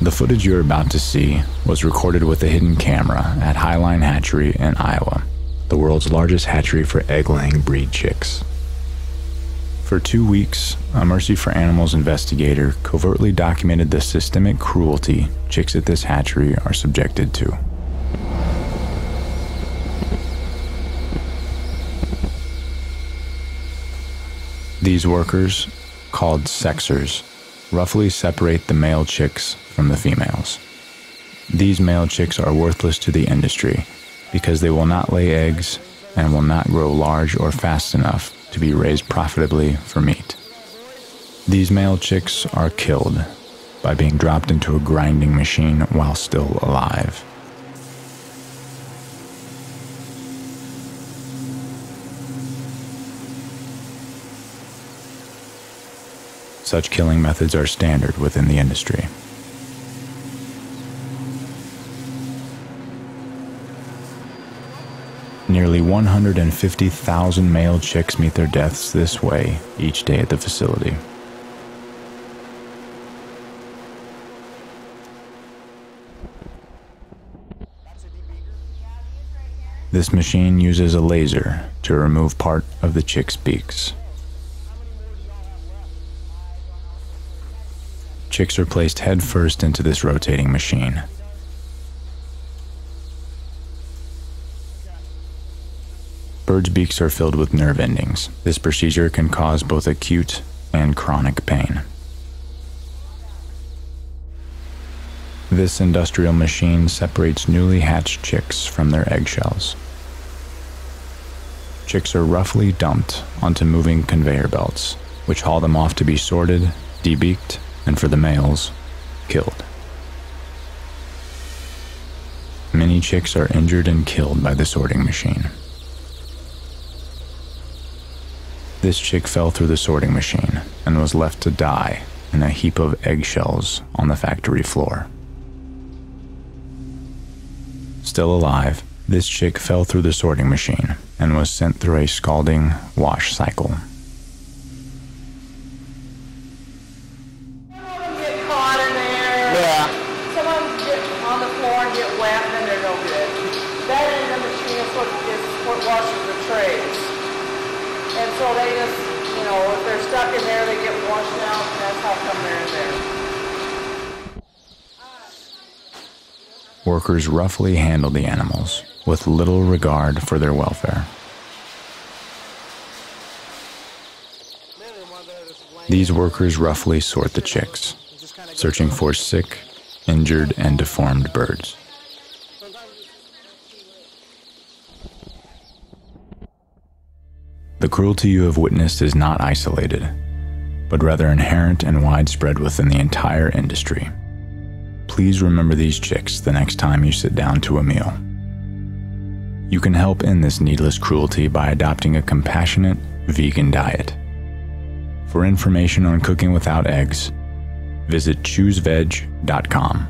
The footage you're about to see was recorded with a hidden camera at Highline Hatchery in Iowa, the world's largest hatchery for egg-laying breed chicks. For 2 weeks, a Mercy for Animals investigator covertly documented the systemic cruelty chicks at this hatchery are subjected to. These workers, called sexers, roughly separate the male chicks from the females. These male chicks are worthless to the industry because they will not lay eggs and will not grow large or fast enough to be raised profitably for meat. These male chicks are killed by being dropped into a grinding machine while still alive. Such killing methods are standard within the industry. Nearly 150,000 male chicks meet their deaths this way each day at the facility. This machine uses a laser to remove part of the chick's beaks. Chicks are placed head first into this rotating machine. Birds' beaks are filled with nerve endings. This procedure can cause both acute and chronic pain. This industrial machine separates newly hatched chicks from their eggshells. Chicks are roughly dumped onto moving conveyor belts, which haul them off to be sorted, debeaked, and for the males, killed. Many chicks are injured and killed by the sorting machine. This chick fell through the sorting machine and was left to die in a heap of eggshells on the factory floor. Still alive, this chick fell through the sorting machine and was sent through a scalding wash cycle. And so they just, if they're stuck in there, they get washed out, and that's how come they're in there. Workers roughly handle the animals with little regard for their welfare. These workers roughly sort the chicks, searching for sick, injured, and deformed birds. The cruelty you have witnessed is not isolated, but rather inherent and widespread within the entire industry. Please remember these chicks the next time you sit down to a meal. You can help end this needless cruelty by adopting a compassionate, vegan diet. For information on cooking without eggs, visit chooseveg.com.